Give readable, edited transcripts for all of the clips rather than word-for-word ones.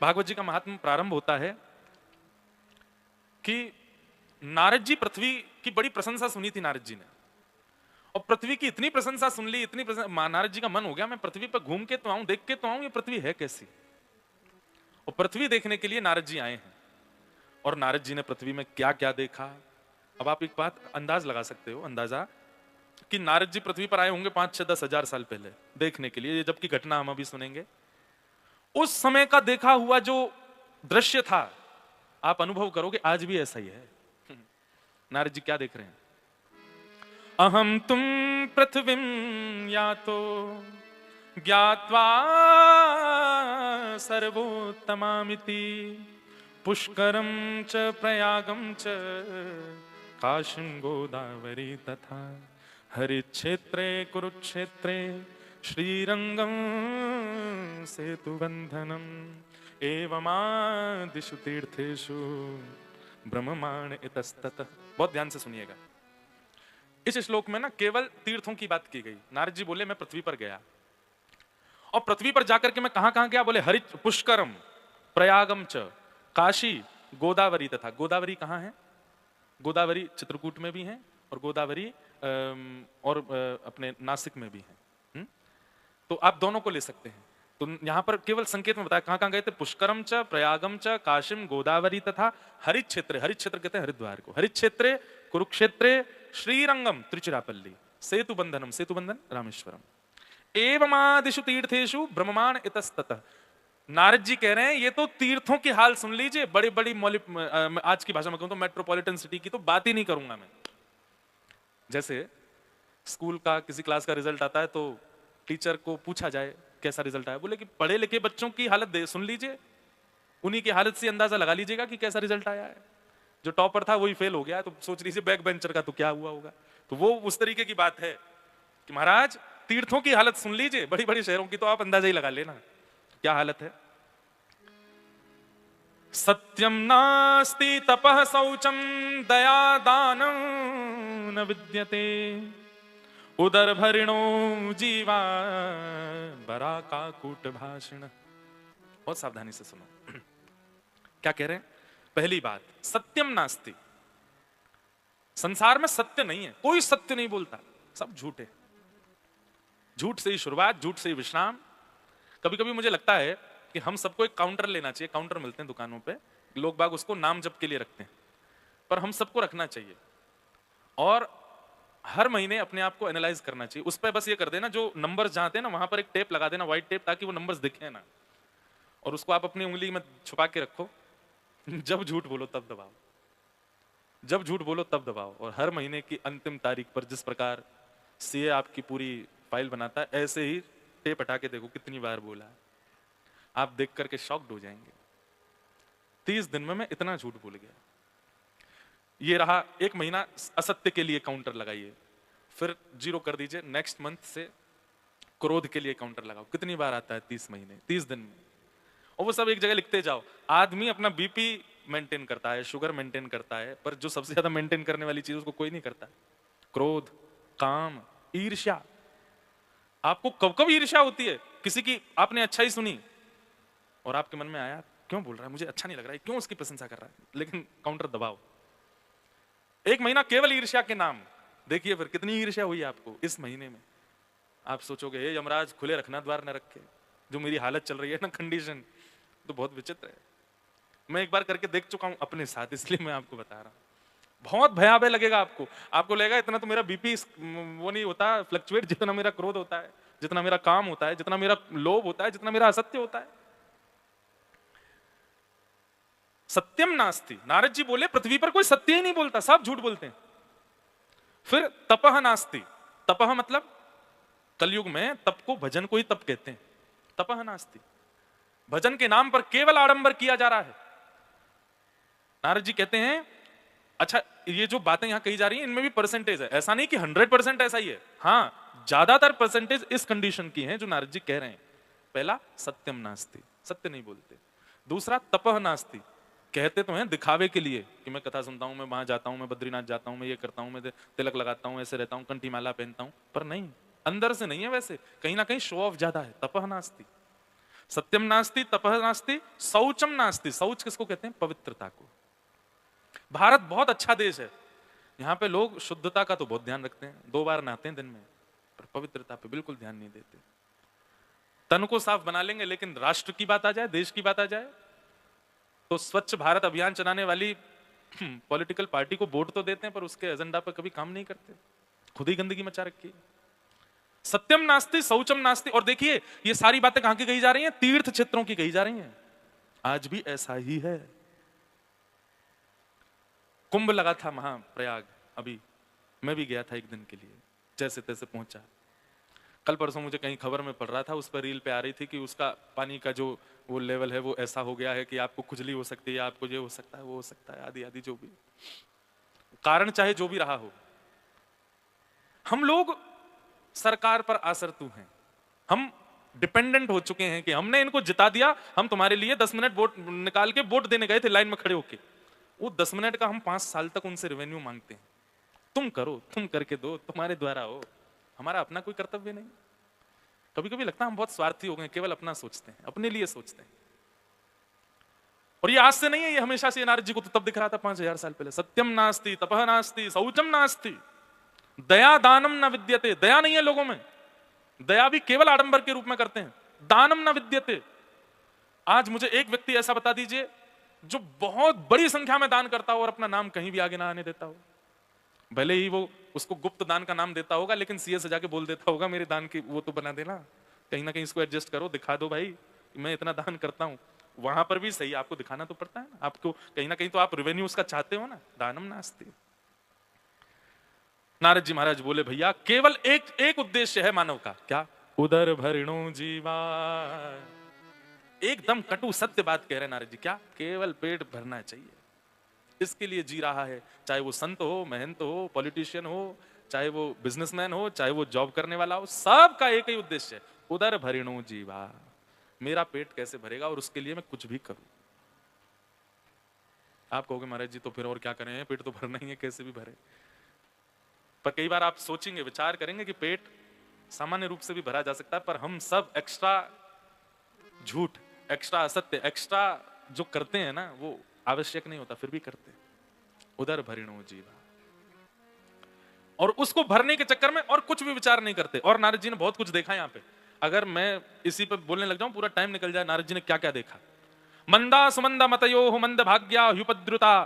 भागवत जी का महात्म्य प्रारंभ होता है कि नारद जी पृथ्वी की बड़ी प्रशंसा सुनी थी नारद जी ने, और पृथ्वी की इतनी प्रशंसा सुन ली, इतनी प्रशंसा, नारद जी का मन हो गया मैं पृथ्वी पर घूम के तो आऊं, देख के तो आऊं ये पृथ्वी है कैसी। और पृथ्वी देखने के लिए नारद जी आए हैं, और नारद जी ने पृथ्वी में क्या क्या देखा। अब आप एक बात अंदाज लगा सकते हो, अंदाजा कि नारद जी पृथ्वी पर आए होंगे 5-6-10 हजार साल पहले देखने के लिए, जबकि घटना हम अभी सुनेंगे। उस समय का देखा हुआ जो दृश्य था, आप अनुभव करोगे आज भी ऐसा ही है। नारद जी क्या देख रहे हैं? अहम तुम पृथ्वीं यातो ज्ञात्वा सर्वोत्तमामिति पुष्करम च प्रयागम च काशीं गोदावरी तथा हरिक्षेत्रे कुरुक्षेत्रे श्रीरंगम सेतुबंधनम एवमादिषु तीर्थेषु ब्रह्ममाण इतस्ततः। बहुत ध्यान से सुनिएगा, इस श्लोक में ना केवल तीर्थों की बात की गई। नारद जी बोले मैं पृथ्वी पर गया, और पृथ्वी पर जाकर के मैं कहां कहां गया? बोले हरि पुष्करम प्रयागम च काशी गोदावरी तथा। गोदावरी कहां है? गोदावरी चित्रकूट में भी है, और गोदावरी और अपने नासिक में भी है। तो आप दोनों को ले सकते हैं। तो यहां पर केवल संकेत में बताया कहां कहां गए थे। पुष्करम च प्रयागम च काशीम गोदावरी तथा हरिक्षेत्र, हरिक्षेत्र कहते हैं हरिद्वार को, हरिक्षेत्रे कुरुक्षेत्रे श्रीरंगम त्रिचिरापल्ली सेतुबंधनम, सेतुबंधन रामेश्वरम एवमादिषु तीर्थेषु ब्रह्मांड इतस्ततः। नारद जी कह रहे हैं ये तो तीर्थों की हाल सुन लीजिए, बड़ी बड़ी आज की भाषा में कहूं तो मेट्रोपॉलिटन सिटी की तो बात ही नहीं करूंगा मैं। जैसे स्कूल का किसी क्लास का रिजल्ट आता है तो टीचर को पूछा जाए कैसा रिजल्ट आया, बोले कि पढ़े लिखे बच्चों की हालत सुन लीजिए, उन्हीं की हालत से अंदाजा लगा लीजिएगा कि कैसा रिजल्ट आया है। जो टॉपर था वही फेल हो गया, तो सोच लीजिए बैक बेंचर का तो क्या हुआ होगा। तो वो उस तरीके की बात है कि महाराज तीर्थों की हालत सुन लीजिए, बड़ी बड़ी शहरों की तो आप अंदाजा ही लगा लेना क्या हालत है। सत्यम नास्ति तपः शौचम दया दानं न विद्यते उदर भरिणो जीवा बरा का कूट भाषण। बहुत सावधानी से सुनो क्या कह रहे हैं। पहली बात, सत्यम नास्ति, संसार में सत्य नहीं है, कोई सत्य नहीं बोलता, सब झूठे। झूठ से ही शुरुआत, झूठ से ही विश्राम। कभी कभी मुझे लगता है कि हम सबको एक काउंटर लेना चाहिए। काउंटर मिलते हैं दुकानों पे, लोग बाग उसको नाम जप के लिए रखते हैं, पर हम सबको रखना चाहिए और हर महीने अपने आप को एनालाइज करना चाहिए। उस पर बस ये कर देना, जो नंबर्स जहां थे ना वहां पर एक टेप लगा देना, व्हाइट टेप, ताकि वो नंबर्स दिखे ना, और उसको आप अपनी उंगली में छुपा के रखो। जब झूठ बोलो तब दबाओ, जब झूठ बोलो तब दबाओ। और हर महीने की अंतिम तारीख पर जिस प्रकार सीए आपकी पूरी फाइल बनाता है, ऐसे ही टेप हटा के देखो कितनी बार बोला है। आप देख करके शॉक्ड हो जाएंगे, 30 दिन में मैं इतना झूठ भूल गया। ये रहा एक महीना असत्य के लिए काउंटर लगाइए, फिर जीरो कर दीजिए। नेक्स्ट मंथ से क्रोध के लिए काउंटर लगाओ। कितनी बार आता है? 30 महीने, 30 दिन में। और वो सब एक जगह लिखते जाओ। आदमी अपना बीपी मेंटेन करता है, शुगर मेंटेन करता है, पर जो सबसे ज्यादा मेंटेन करने वाली चीज उसको कोई नहीं करता। क्रोध, काम, ईर्ष्या। आपको कब कब ईर्ष्या होती है? किसी की आपने अच्छाई सुनी और आपके मन में आया क्यों बोल रहा है, मुझे अच्छा नहीं लग रहा है, क्यों उसकी प्रशंसा कर रहा है, लेकिन काउंटर दबाओ। एक महीना केवल ईर्ष्या के नाम, देखिए फिर कितनी ईर्ष्या हुई आपको इस महीने में। आप सोचोगे हे यमराज खुले रखना, द्वार न रखे। जो मेरी हालत चल रही है ना, कंडीशन तो बहुत विचित्र है। मैं एक बार करके देख चुका हूं अपने साथ, इसलिए मैं आपको बता रहा हूं। बहुत भयावह लगेगा आपको। आपको लगेगा इतना तो मेरा बीपी वो नहीं होता फ्लक्चुएट जितना मेरा क्रोध होता है, जितना मेरा काम होता है, जितना मेरा लोभ होता है, जितना मेरा असत्य होता है। सत्यम नास्ति, नारद जी बोले पृथ्वी पर कोई सत्य ही नहीं बोलता, सब झूठ बोलते हैं। फिर तपह नास्ति, तपह मतलब कलयुग में तप को, भजन को ही तप कहते हैं। तपह नास्ति, भजन के नाम पर केवल आडंबर किया जा रहा है। नारद जी कहते हैं अच्छा ये जो बातें यहां कही जा रही हैं इनमें भी परसेंटेज है, ऐसा नहीं कि 100% ऐसा ही है। हाँ, ज्यादातर परसेंटेज इस कंडीशन की है जो नारद जी कह रहे हैं। पहला सत्यम नास्ति, सत्य नहीं बोलते। दूसरा तपह नास्ति, कहते तो हैं दिखावे के लिए कि मैं कथा सुनता हूं, मैं वहां जाता हूं, मैं बद्रीनाथ जाता हूं, मैं ये करता हूं, मैं तिलक लगाता हूं, ऐसे रहता हूं, कंठी माला पहनता हूं, पर नहीं, अंदर से नहीं है। वैसे कहीं ना कहीं शो ऑफ ज्यादा है, तपह नास्ति। सत्यम नास्ति, तपः नास्ति, शौचम नास्ति। शौच किसको कहते हैं? पवित्रता को। भारत बहुत अच्छा देश है, यहाँ पे लोग शुद्धता का तो बहुत ध्यान रखते हैं, 2 बार नहाते हैं दिन में, पर पवित्रता पे बिल्कुल ध्यान नहीं देते। तन को साफ बना लेंगे, लेकिन राष्ट्र की बात आ जाए, देश की बात आ जाए, तो स्वच्छ भारत अभियान चलाने वाली पॉलिटिकल पार्टी को वोट तो देते हैं, पर उसके एजेंडा पर कभी काम नहीं करते, खुद ही गंदगी मचा रखी है। सत्यम नास्ति, शौचम नास्ति। और देखिए ये सारी बातें कहां की कही जा रही हैं? तीर्थ क्षेत्रों की कही जा रही हैं। आज भी ऐसा ही है। कुंभ लगा था महाप्रयाग, अभी मैं भी गया था एक दिन के लिए, जैसे तैसे पहुंचा। कल परसों मुझे कहीं खबर में पढ़ रहा था, उस पर रील पे आ रही थी कि उसका पानी का जो वो लेवल है वो ऐसा हो गया है कि आपको खुजली हो सकती है, आपको ये हो सकता है, वो हो सकता है, आदि आदि, जो भी कारण चाहे जो भी रहा हो। हम लोग सरकार पर आसरतू हैं, हम डिपेंडेंट हो चुके हैं कि हमने इनको जिता दिया, हम तुम्हारे लिए 10 मिनट वोट निकाल के वोट देने गए थे लाइन में खड़े होके, वो 10 मिनट का हम 5 साल तक उनसे रेवेन्यू मांगते हैं। तुम करो, तुम करके दो, तुम्हारे द्वारा हो, हमारा अपना कोई कर्तव्य नहीं। कभी कभी लगता है हम बहुत स्वार्थी हो गए, केवल अपना सोचते हैं, अपने लिए सोचते हैं। और ये आज से नहीं है, ये हमेशा से। नारद जी को तो तब दिख रहा था 5000 साल पहले। सत्यम नास्ति, तपः नास्ति, शौचम नास्ति, दया दानम न विद्यते। दया नहीं है लोगों में, दया भी केवल आडंबर के रूप में करते हैं। दानम न विद्यते। आज मुझे एक व्यक्ति ऐसा बता दीजिए जो बहुत बड़ी संख्या में दान करता हो और अपना नाम कहीं भी आगे ना आने देता हो। भले ही वो उसको गुप्त दान का नाम देता होगा, लेकिन सीए से जाके बोल देता होगा मेरे दान की वो तो बना देना, कहीं ना कहीं इसको एडजस्ट करो, दिखा दो भाई मैं इतना दान करता हूं। वहां पर भी सही आपको दिखाना तो पड़ता है ना, आपको कहीं ना कहीं तो आप रेवेन्यू उसका चाहते हो ना। दानम नास्ति। नारद जी महाराज बोले भैया केवल एक उद्देश्य है मानव का, क्या? उदर भरिणो जीवा। एकदम कटु सत्य बात कह रहे नारद जी। क्या? केवल पेट भरना चाहिए, इसके लिए जी रहा है। चाहे वो संत हो, महंत हो, पॉलिटिशियन हो, चाहे वो बिजनेसमैन हो, चाहे वो जॉब करने वाला हो, सबका एक ही उद्देश्य है, उदर भरिणो जीवा। मेरा पेट कैसे भरेगा और उसके लिए मैं कुछ भी करूं। आप कहोगे महाराज जी तो फिर और क्या करें, पेट तो भरना ही है, कैसे भी भरे। पर कई बार आप सोचेंगे, विचार करेंगे कि पेट सामान्य रूप से भी भरा जा सकता है, पर हम सब एक्स्ट्रा झूठ, एक्स्ट्रा असत्य, एक्स्ट्रा जो करते हैं ना, वो आवश्यक नहीं होता, फिर भी करते हैं। उदर भरिणो जीवा। और उसको भरने के चक्कर में और कुछ भी विचार नहीं करते। और नारद जी ने बहुत कुछ देखा यहाँ पे, अगर मैं इसी पे बोलने लग जाऊं पूरा टाइम निकल जाए। नारद जी ने क्या क्या देखा? मंदा सुमंदा मतयो मंद भाग्या ह्युपद्रुता,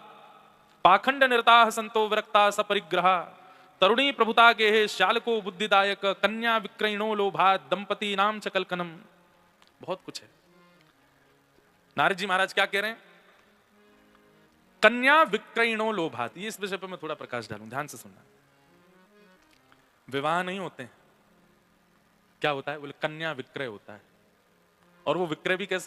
पाखंड निरता संतो विरक्ता सपरिग्रह, तरुणी प्रभुता के श्यालको बुद्धिदायक, कन्या विक्रयणो लोभा, दंपति नाम च कलकनम। बहुत कुछ है। नारद जी महाराज क्या कह रहे हैं? कन्या विक्रयणो लोभात। ये इस विषय पर मैं थोड़ा प्रकाश डालूं, ध्यान से सुनना। विवाह नहीं होते हैं, क्या होता है? बोले कन्या विक्रय होता है। और वो विक्रय भी कैसे